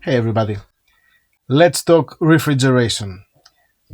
Hey everybody, let's talk refrigeration.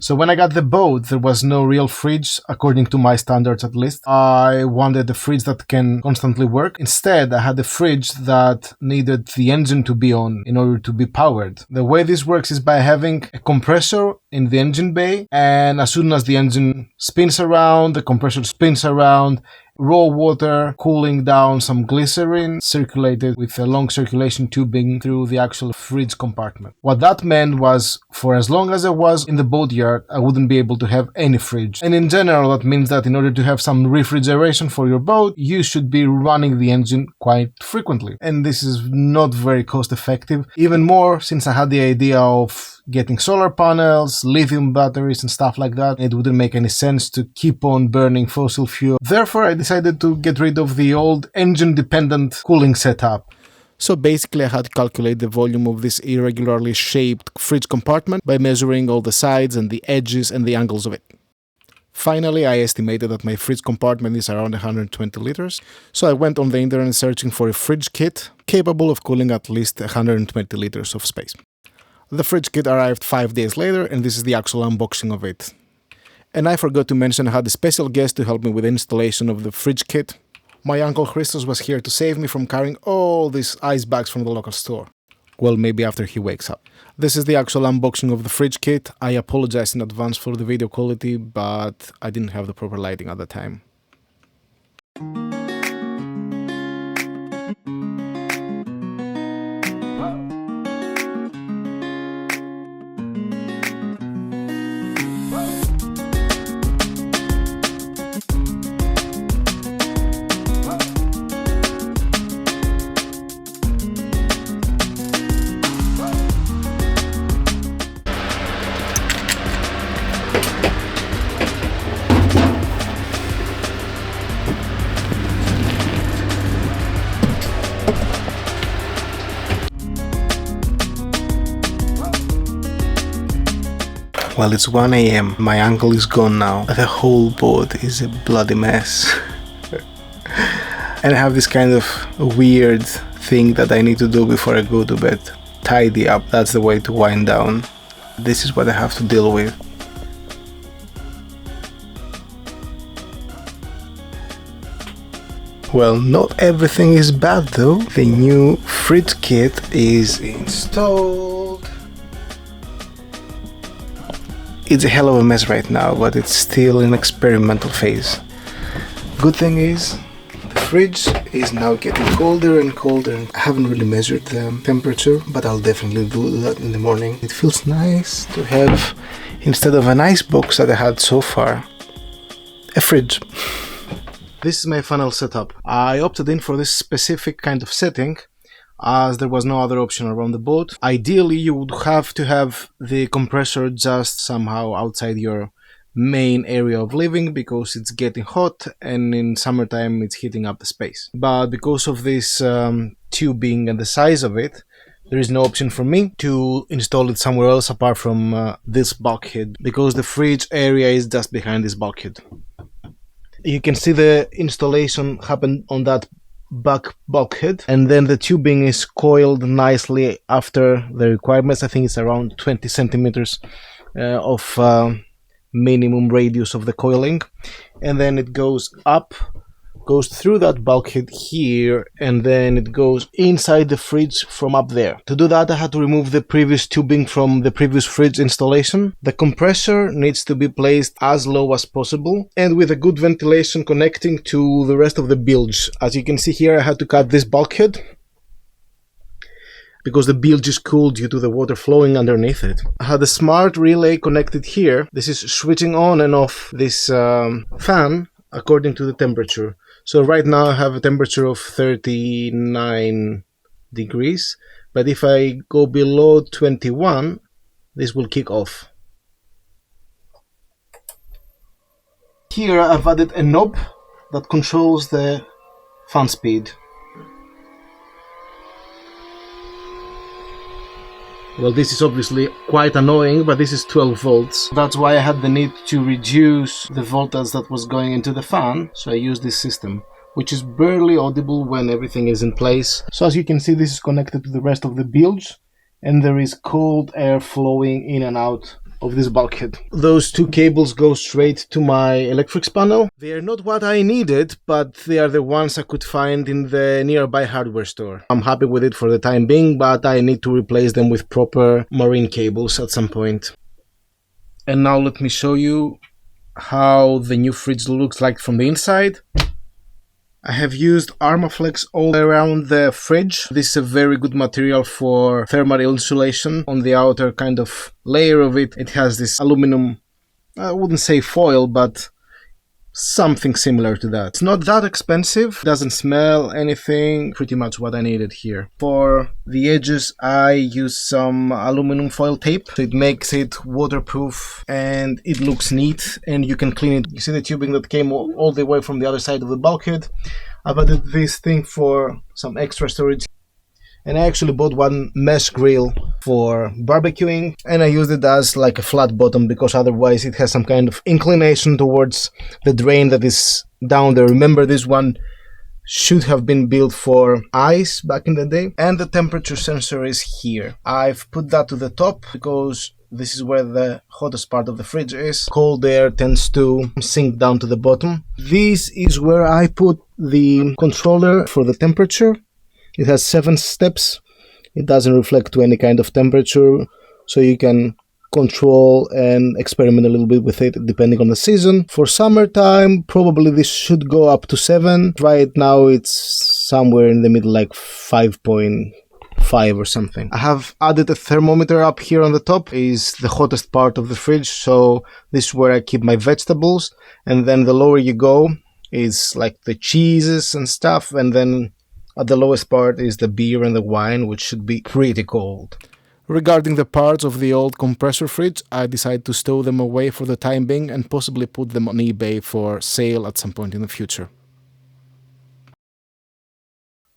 So when I got the boat, there was no real fridge, according to my standards at least. I wanted a fridge that can constantly work. Instead, I had a fridge that needed the engine to be on in order to be powered. The way this works is by having a compressor in the engine bay, and as soon as the engine spins around, the compressor spins around, raw water cooling down some glycerin circulated with a long circulation tubing through the actual fridge compartment. What that meant was, for as long as I was in the boatyard, I wouldn't be able to have any fridge. And in general, that means that in order to have some refrigeration for your boat, you should be running the engine quite frequently. And this is not very cost effective, even more since I had the idea of getting solar panels, lithium batteries and stuff like that. It wouldn't make any sense to keep on burning fossil fuel. Therefore, I decided to get rid of the old engine-dependent cooling setup. So basically I had to calculate the volume of this irregularly shaped fridge compartment by measuring all the sides and the edges and the angles of it. Finally, I estimated that my fridge compartment is around 120 liters, so I went on the internet searching for a fridge kit capable of cooling at least 120 liters of space. The fridge kit arrived 5 days later, and this is the actual unboxing of it. And I forgot to mention I had a special guest to help me with the installation of the fridge kit. My uncle Christos was here to save me from carrying all these ice bags from the local store. Well, maybe after he wakes up. This is the actual unboxing of the fridge kit. I apologize in advance for the video quality, but I didn't have the proper lighting at the time. Well, it's 1 AM. My uncle is gone now. The whole boat is a bloody mess. And I have this kind of weird thing that I need to do before I go to bed. Tidy up, that's the way to wind down. This is what I have to deal with. Well, not everything is bad though. The new fridge kit is installed. It's a hell of a mess right now, but it's still in experimental phase. Good thing is, the fridge is now getting colder and colder. I haven't really measured the temperature, but I'll definitely do that in the morning. It feels nice to have, instead of an ice box that I had so far, a fridge. This is my final setup. I opted in for this specific kind of setting as there was no other option around the boat. Ideally, you would have to have the compressor just somehow outside your main area of living because it's getting hot and in summertime it's heating up the space. But because of this tubing and the size of it, there is no option for me to install it somewhere else apart from this bulkhead because the fridge area is just behind this bulkhead. You can see the installation happen on that back bulkhead, and then the tubing is coiled nicely after the requirements. I think it's around 20 centimeters of minimum radius of the coiling, and then it goes up, goes through that bulkhead here, and then it goes inside the fridge from up there. To do that, I had to remove the previous tubing from the previous fridge installation. The compressor needs to be placed as low as possible and with a good ventilation connecting to the rest of the bilge. As you can see here, I had to cut this bulkhead because the bilge is cool due to the water flowing underneath it. I had a smart relay connected here. This is switching on and off this fan according to the temperature. So right now I have a temperature of 39 degrees, but if I go below 21, this will kick off. Here I've added a knob that controls the fan speed. Well, this is obviously quite annoying, but this is 12 volts. That's why I had the need to reduce the voltage that was going into the fan, so I used this system, which is barely audible when everything is in place. So as you can see, this is connected to the rest of the bilge, and there is cold air flowing in and out of this bulkhead. Those two cables go straight to my electrics panel. They are not what I needed, but they are the ones I could find in the nearby hardware store. I'm happy with it for the time being, but I need to replace them with proper marine cables at some point. And now let me show you how the new fridge looks like from the inside. I have used Armaflex all around the fridge. This is a very good material for thermal insulation. On the outer kind of layer of it, it has this aluminum, I wouldn't say foil, but something similar to that. It's not that expensive, doesn't smell anything, pretty much what I needed here. For the edges, I use some aluminum foil tape, so it makes it waterproof and it looks neat and you can clean it. You see the tubing that came all the way from the other side of the bulkhead? I've added this thing for some extra storage. And I actually bought one mesh grill for barbecuing, and I used it as like a flat bottom because otherwise it has some kind of inclination towards the drain that is down there. Remember, this one should have been built for ice back in the day. And the temperature sensor is here. I've put that to the top because this is where the hottest part of the fridge is. Cold air tends to sink down to the bottom. This is where I put the controller for the temperature. It has 7 steps. It doesn't reflect to any kind of temperature, so you can control and experiment a little bit with it depending on the season. For summertime, probably this should go up to 7. Right now it's somewhere in the middle, like 5.5 or something. I have added a thermometer up here on the top. Is the hottest part of the fridge, so this is where I keep my vegetables. And then the lower you go is like the cheeses and stuff, and then at the lowest part is the beer and the wine, which should be pretty cold. Regarding the parts of the old compressor fridge, I decided to stow them away for the time being and possibly put them on eBay for sale at some point in the future.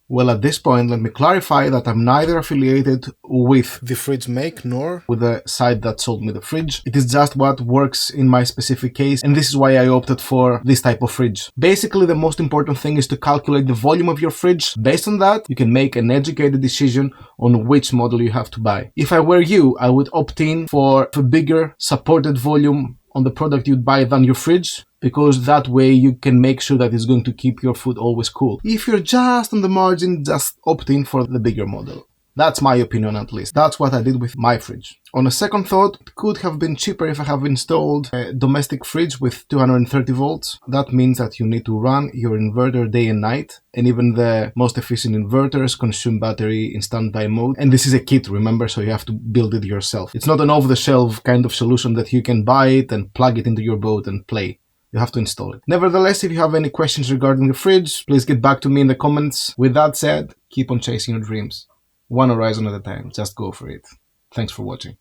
Well, at this point, let me clarify that I'm neither affiliated with the fridge make nor with the site that sold me the fridge. It is just what works in my specific case, and this is why I opted for this type of fridge. Basically, the most important thing is to calculate the volume of your fridge. Based on that, you can make an educated decision on which model you have to buy. If I were you, I would opt in for a bigger supported volume on the product you'd buy than your fridge, because that way you can make sure that it's going to keep your food always cool. If you're just on the margin, just opt in for the bigger model. That's my opinion, at least. That's what I did with my fridge. On a second thought, it could have been cheaper if I have installed a domestic fridge with 230 volts. That means that you need to run your inverter day and night, and even the most efficient inverters consume battery in standby mode. And this is a kit, remember, so you have to build it yourself. It's not an off-the-shelf kind of solution that you can buy it and plug it into your boat and play. You have to install it. Nevertheless, if you have any questions regarding the fridge, please get back to me in the comments. With that said, keep on chasing your dreams. One horizon at a time. Just go for it. Thanks for watching.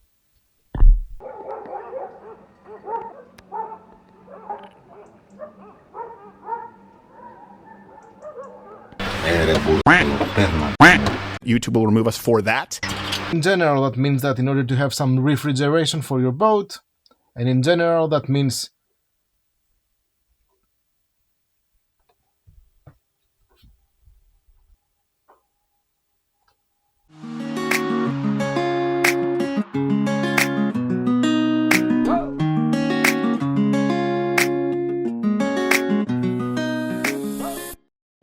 YouTube will remove us for that. In general, that means that in order to have some refrigeration for your boat, and in general, that means